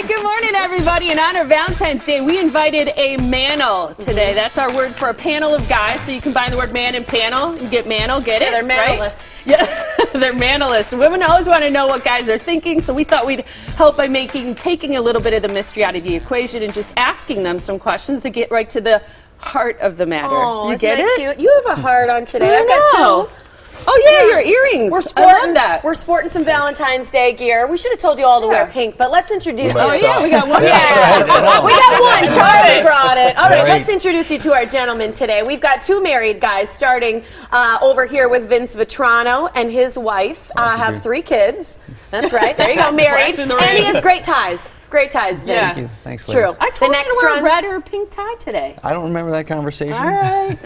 right, good morning, everybody. In honor of Valentine's Day, we invited a manel today. That's our word for a panel of guys. So you combine the word man and panel, you get manel, get it? Yeah, they're manelists. Right? Yeah, they're manelists. Women always want to know what guys are thinking, so we thought we'd help by taking a little bit of the mystery out of the equation and just asking them some questions to get right to the heart of the matter. Oh, you get it? Cute? You have a heart on today. I've got two. Oh, yeah, your earrings. We're sporting some Valentine's Day gear. We should have told you all to wear pink, but let's introduce you. Oh, yeah, we got one. Yeah, we got one. Charlie brought it. All right, let's introduce you to our gentlemen today. We've got two married guys starting over here with Vince Vitrano and his wife. Have 3 kids. That's right. There you go, married. And he has great ties. Great ties, Vince. Yeah. Thank you. Thanks, True. ladies. I told you to wear a red or a pink tie today. I don't remember that conversation. All right.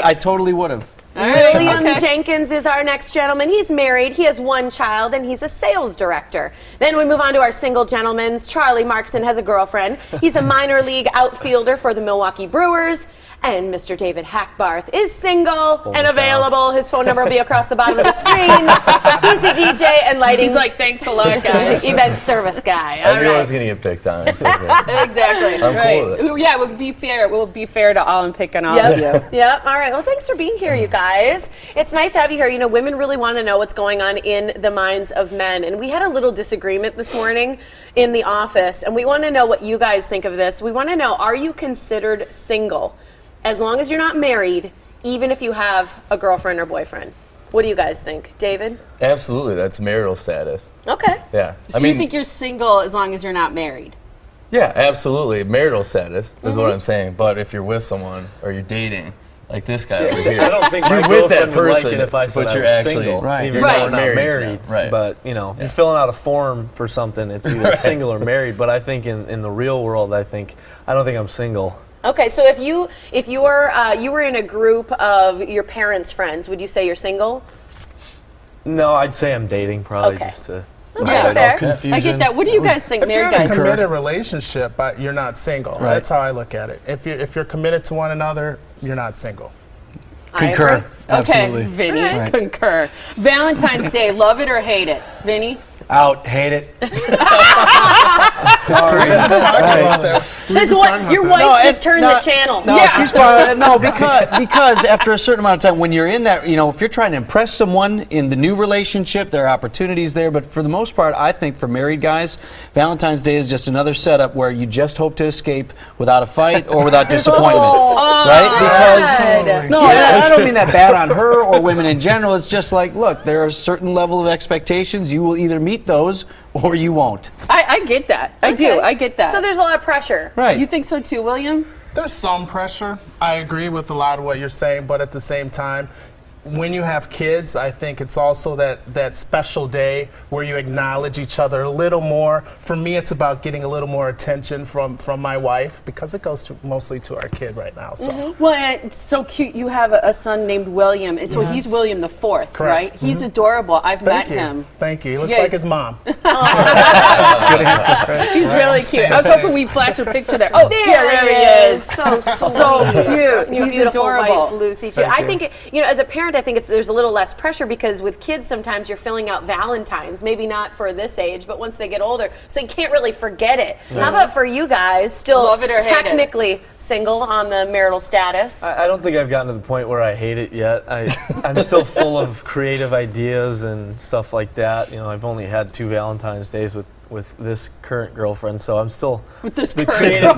I totally would have. William Jenkins is our next gentleman. He's married, he has 1 child, and he's a sales director. Then we move on to our single gentlemen. Charlie Markson has a girlfriend. He's a minor league outfielder for the Milwaukee Brewers. And Mr. David Hackbarth is single and available. His phone number will be across the bottom of the screen. He's a DJ and lighting. He's like, thanks a lot, guys. Event service guy. I knew I was going to get picked on. It's okay. Exactly. I'm right. cool with it. Yeah, we'll be fair. We'll be fair to all and pick on all of you. Yep. All right. Well, thanks for being here, you guys. It's nice to have you here. You know, women really want to know what's going on in the minds of men. And we had a little disagreement this morning in the office, and we want to know what you guys think of this. We want to know, are you considered single? As long as you're not married, even if you have a girlfriend or boyfriend. What do you guys think? David? Absolutely, that's marital status. Okay. Yeah. So you think you're single as long as you're not married? Yeah, absolutely. Marital status is what I'm saying. But if you're with someone or you're dating, like this guy over here, I don't think my you're with that girlfriend would like person, it if I said but I you're was actually single, Right. even Right. though we're not married. Right. But you know, if you're filling out a form for something, it's either single or married. But I think in the real world, I don't think I'm single. Okay, so if you were in a group of your parents' friends, would you say you're single? No, I'd say I'm dating probably Okay. just to Yeah, avoid all confusion. I get that. What do you guys think, If you're married in a guys? committed relationship, but you're not single. Right. That's how I look at it. If you're committed to one another, you're not single. Concur. Absolutely. Okay, Vinny, Right. concur. Valentine's Day, love it or hate it? Vinny? Out. Hate it. Sorry. Your wife just turned the channel. No, she's fine. No, because after a certain amount of time, when you're in that, you know, if you're trying to impress someone in the new relationship, there are opportunities there. But for the most part, I think for married guys, Valentine's Day is just another setup where you just hope to escape without a fight or without disappointment. Right? Because no, I don't mean that bad on her or women in general. It's just like, look, there are a certain level of expectations. You will either meet those or you won't. I get that. I do. I get that. So there's a lot of pressure. Right. You think so too, William? There's some pressure. I agree with a lot of what you're saying, but at the same time, when you have kids, I think it's also that special day where you acknowledge each other a little more. For me, it's about getting a little more attention from my wife because it goes mostly to our kid right now. So. Well, and it's so cute. You have a son named William, and so he's William the Fourth, Correct. right? He's adorable. I've met Thank you. him. Thank you. He looks Yes. like his mom. He's really cute. I was hoping we'd flash a picture there. Oh, There he is. So So cute. Your He's beautiful adorable. wife, Lucy, too. Thank I you. think, as a parent, I think there's a little less pressure because with kids, sometimes you're filling out Valentines. Maybe not for this age, but once they get older, so you can't really forget it. How about for you guys, still Love it or hate it? technically single on the marital status? I don't think I've gotten to the point where I hate it yet. I'm still full of creative ideas and stuff like that. You know, I've only had 2 Valentine's days with this current girlfriend, so I'm still the creative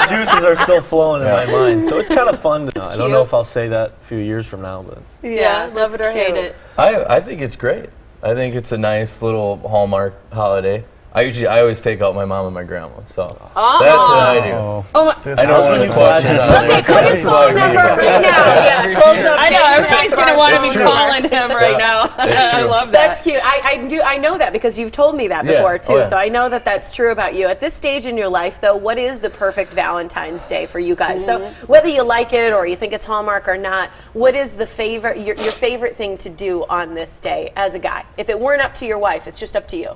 juices are still flowing in my mind. So it's kind of fun. I don't know if I'll say that a few years from now, but Yeah, love it or hate cute. it. I think it's great. I think it's a nice little Hallmark holiday. I always take out my mom and my grandma, so that's what I do. Oh, my. I know That's one when of you the questions. flash on Okay, there. put his phone number right now. Yeah, close up. I know, everybody's going to want to be true. calling him right now. I true. love that. That's cute. I know that because you've told me that Yeah. before too. Oh, yeah. So I know that that's true about you. At this stage in your life, though, what is the perfect Valentine's Day for you guys? So whether you like it or you think it's Hallmark or not, what is the favorite your favorite thing to do on this day as a guy? If it weren't up to your wife, it's just up to you.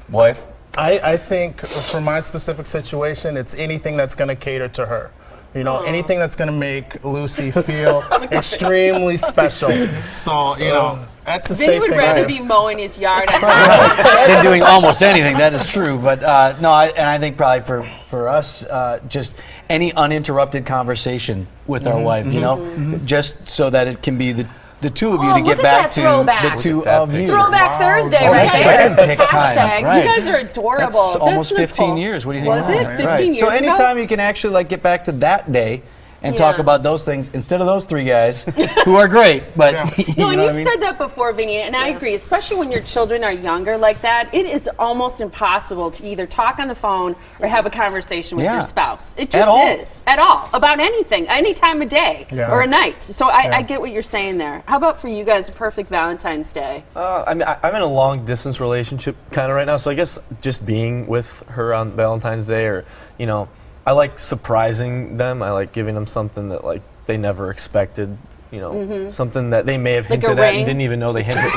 Wife? I think for my specific situation, it's anything that's going to cater to her. You know, anything that's going to make Lucy feel extremely special. So, you know, That's a Vinny safe would thing. rather be mowing his yard. Than doing almost anything. That is true. But no, I think probably for us, just any uninterrupted conversation with our wife, you know, just so that it can be the two of you to get look at back that to throwback. the two of you. Throwback Thursday, Oh, right that's there. wedding pick time. Hashtag. Right. You guys are adorable. That's almost That's 15 Nicole. years. What do you think? Was it 15 Right. years So ago? anytime you can actually like get back to that day and talk Yeah. about those things instead of those three guys who are great, but you No, know and what you've I mean? said that before, Vinny, and I agree, especially when your children are younger like that. It is almost impossible to either talk on the phone or have a conversation with Yeah. your spouse. It At just all. is. At all. About anything, any time of day Yeah. or a night. So I Yeah. get what you're saying there. How about for you guys, a perfect Valentine's Day? I mean, I'm in a long distance relationship kind of right now, so I guess just being with her on Valentine's Day, or you know, I like surprising them. I like giving them something that like they never expected. You know, something that they may have Like a hinted at ring? and didn't even know they hinted.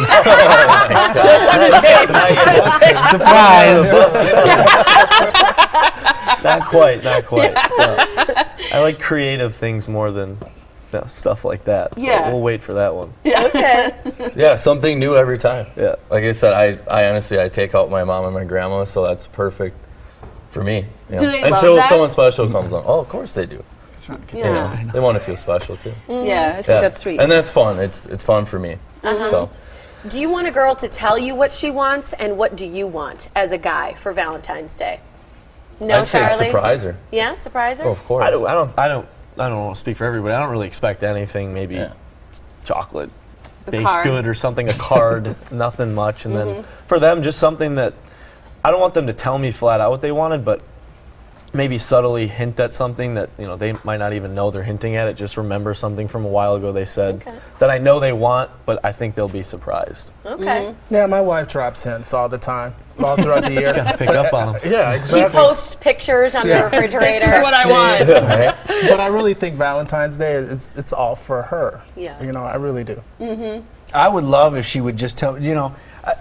Surprise! Not quite, not quite. No. I like creative things more than stuff like that. So Yeah. we'll wait for that one. Okay. Yeah, something new every time. Yeah. Like I said, I honestly, I take out my mom and my grandma, so that's perfect for me. You Do know? they love Until that? someone special comes along. Oh, of course they do. Yeah. You know, they want to feel special too. Yeah, I think Yeah. that's sweet. And that's fun. It's fun for me. So Do you want a girl to tell you what she wants, and what do you want as a guy for Valentine's Day? No, I'd say Charlie? surprise her. Yeah, surprise her? Oh, of course. I don't want to speak for everybody. I don't really expect anything. Maybe Yeah. chocolate, A baked card. good or something. A card, nothing much. And then for them, just something that I don't want them to tell me flat out what they wanted, but maybe subtly hint at something that they might not even know they're hinting at it. Just remember something from a while ago they said that I know they want, but I think they'll be surprised. Okay. Yeah, my wife drops hints all the time, all throughout the year. Gotta pick up on them. Yeah, She exactly. posts pictures on the Yeah. refrigerator. This is what I want. Right? But I really think Valentine's Day it's all for her. Yeah. You know, I really do. I would love if she would just tell,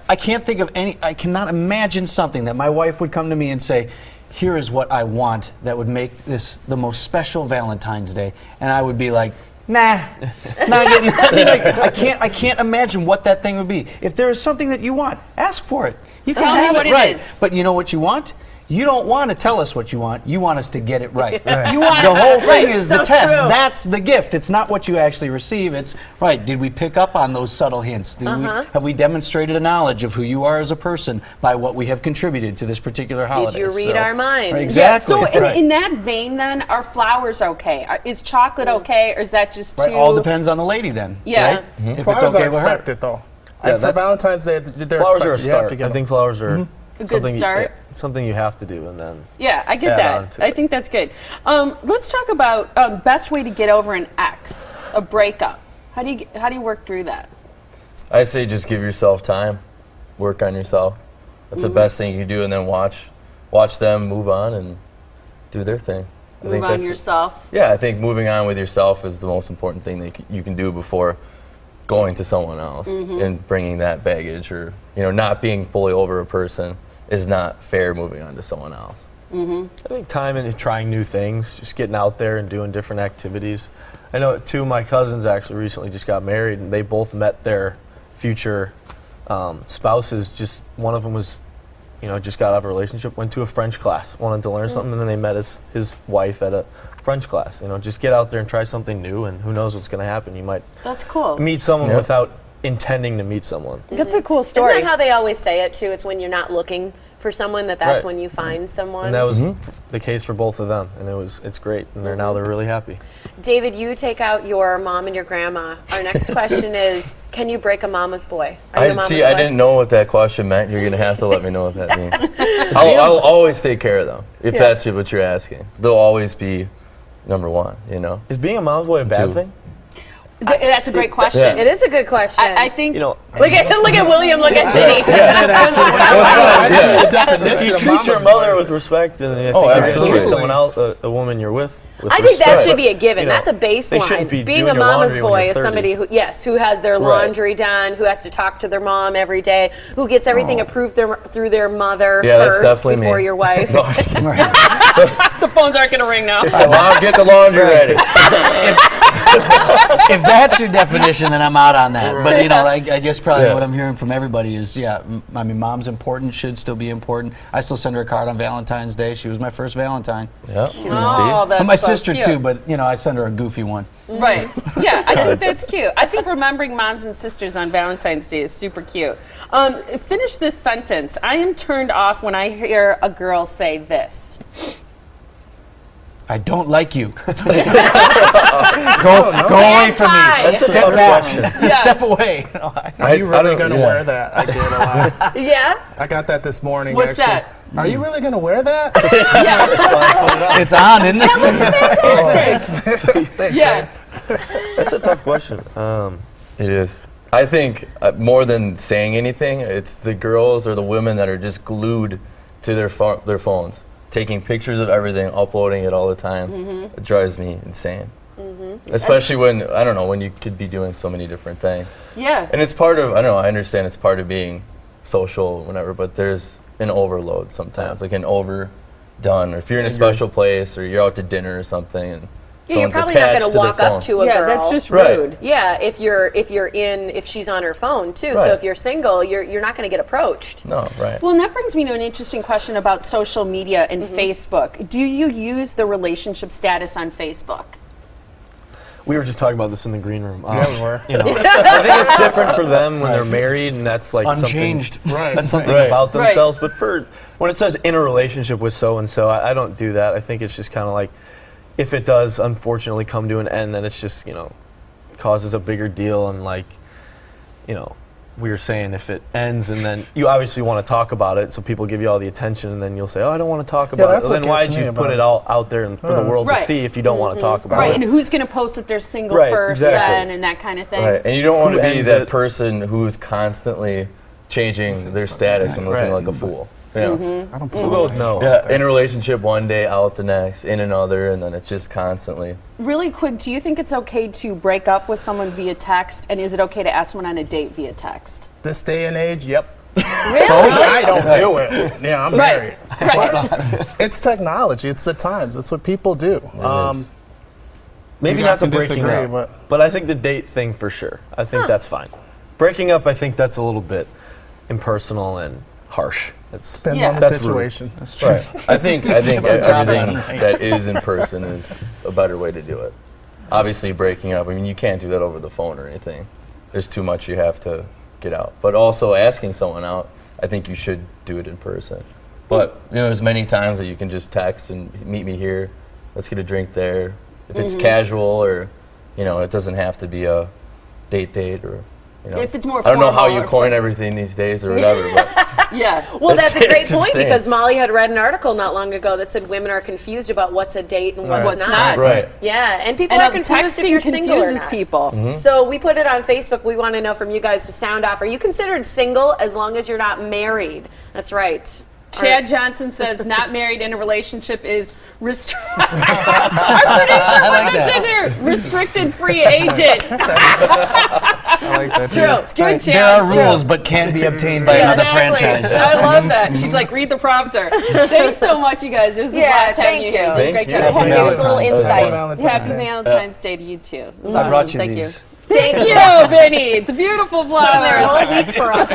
I can't think of I cannot imagine something that my wife would come to me and say, here is what I want that would make this the most special Valentine's Day. And I would be like, nah, not getting, I can't imagine what that thing would be. If there is something that you want, ask for it. You can Tell me have what it it right. is. But you know what you want? You don't want to tell us what you want. You want us to get it right. You want The whole thing right. is So the test. true. That's the gift. It's not what you actually receive. It's, right, did we pick up on those subtle hints? Have we demonstrated a knowledge of who you are as a person by what we have contributed to this particular holiday? Did you read our minds? Right, Yeah, exactly. so right. in that vein, then, are flowers okay? Is chocolate okay, or is that just too? Right, all depends on the lady then. Yeah. Right? If it's Flowers okay are with her. expected, though. Yeah, For that's- Valentine's Day, they're Flowers are a expected. You have to start. get I them. think flowers are A good something start. something you have to do, and then Yeah, I get Add on that. to I it. think that's good. Let's talk about best way to get over an ex, a breakup. How do you work through that? I say just give yourself time, work on yourself. That's the best thing you can do, and then watch them move on and do their thing. I Move think on that's- yourself. Yeah, I think moving on with yourself is the most important thing that you can do before going to someone else and bringing that baggage, or not being fully over a person is not fair. Moving on to someone else. I think time and trying new things, just getting out there and doing different activities. I know two of my cousins actually recently just got married, and they both met their future spouses. Just one of them was, just got out of a relationship, went to a French class, wanted to learn something, and then they met his wife at a French class. Just get out there and try something new, and who knows what's going to happen. You might That's cool. meet someone Yeah. without intending to meet someone. That's a cool Isn't story. that how they always say it, too? It's when you're not looking for someone that's Right. when you find someone. And that was the case for both of them, and it's great, and now they're really happy. David, you take out your mom and your grandma. Our next question is, can you break a mama's boy? Are you a mama's boy? I didn't know what that question meant. You're gonna have to let me know what that means. I'll always take care of them if that's what you're asking. They'll always be number one. Is being a mom's boy a bad Two. thing? That's a great question. It is a good question. I think Look at William, look at Vinny. The definition You of treat your mama's mother boy. with respect, and I think Oh, you should absolutely. treat someone else, a woman you're with I think that respect. should be a given. You know, That's a they shouldn't baseline. be Being doing a your mama's laundry when boy you're is 30. somebody who has their laundry done, who has to talk to their mom every day, who gets everything approved through their mother Yeah, that's first definitely before me. your wife. No, I'm just kidding. the phones aren't going to ring now. Mom, get the laundry ready. If that's your definition, then I'm out on that. But you know, I guess probably Yeah. what I'm hearing from everybody is, yeah, I mean, mom's important, should still be important. I still send her a card on Valentine's Day. She was my first Valentine. Yeah. Oh, that's And my so sister cute. too, but you know, I send her a goofy one. Right. Yeah, I think that's cute. I think remembering moms and sisters on Valentine's Day is super cute. Finish this sentence. I am turned off when I hear a girl say this. I don't like you. Go away from me. Valentine. Step back. Yeah. Step away. Are you really going to yeah. wear that? I get a lot. Yeah. I got that this morning. What's actually. that? Are you really going to wear that? Yeah. It's on, isn't it? Thanks, Yeah. That's a tough question. It is. I think more than saying anything, it's the girls or the women that are just glued to their phones, taking pictures of everything, uploading it all the time. It drives me insane. Especially when, I don't know, when you could be doing so many different things. Yeah. And it's part of, I don't know, I understand it's part of being social, whatever, but there's an overload sometimes, like an overdone. Or if you're in a special place or you're out to dinner or something and Yeah, you're someone's probably not attached going to to their walk up phone. to a Yeah, girl. that's just Right. rude. Yeah, if she's on her phone too. So Right. if you're single, you're not going to get approached. No, right. Well, and that brings me to an interesting question about social media and Facebook. Do you use the relationship status on Facebook? We were just talking about this in the green room. Yeah, we were. You know, I think it's different for them when they're married, and that's like Unchanged. something. Right. That's something Right. about Right. themselves. But for when it says in a relationship with so and so, I don't do that. I think it's just kind of like, if it does unfortunately come to an end, then it's just, you know, causes a bigger deal. And like, you know, we were saying, if it ends and then you obviously want to talk about it, so people give you all the attention, and then you'll say, oh, I don't want to talk about it. that's Well, what then why gets did me you put about it all out there and for the world Right. to see if you don't want to talk about Right, it? and who's going to post that they're single Right, first exactly. then and that kind of thing? Right, and you don't want Who to be ends that it? person who's constantly changing their status and looking Right. like a fool. You know? I don't We'll go with no. Yeah, in a relationship one day, out the next, in another, and then it's just constantly. Really quick, do you think it's okay to break up with someone via text, and is it okay to ask someone on a date via text? This day and age, yep. Really? I don't do it. Yeah, I'm married. Right. It's technology. It's the times. It's what people do. Maybe You not guys the can breaking disagree, up, but I think the date thing for sure. I think that's fine. Breaking up, I think that's a little bit impersonal and harsh. It's Depends Yeah. on the That's rude. situation. Right. I think job everything done. that is in person is a better way to do it. Obviously, breaking up, I mean, you can't do that over the phone or anything. There's too much you have to get out. But also asking someone out, I think you should do it in person. But you know, there's many times that you can just text and meet me here. Let's get a drink there. If it's casual, or you know, it doesn't have to be a date or. You know. If it's more I don't know how formal you or- coin everything these days or whatever, but Yeah. Well, that's a great It's point insane. because Molly had read an article not long ago that said women are confused about what's a date and what's, What's not. right. Yeah, and people And are confused if you're texting single or confuses not. people. So we put it on Facebook. We want to know from you guys to sound off. Are you considered single as long as you're not married? That's right. Chad Johnson says not married in a relationship is restricted. Our producer put this in there. Restricted free agent. I like that. True. It's good, Chad. There are It's true. rules, but can be obtained by another Exactly. franchise. I love that. She's like, read the prompter. Thanks so much, you guys. It was a Yeah, blast having thank you here. you. You did a great Thank job. you. Give us a little Valentine's Day. insight. Valentine's Happy Day. Valentine's Day to you too. It was I awesome. brought you Thank these. you. Thank you, Vinny. The beautiful They're a flowers. whole week for us.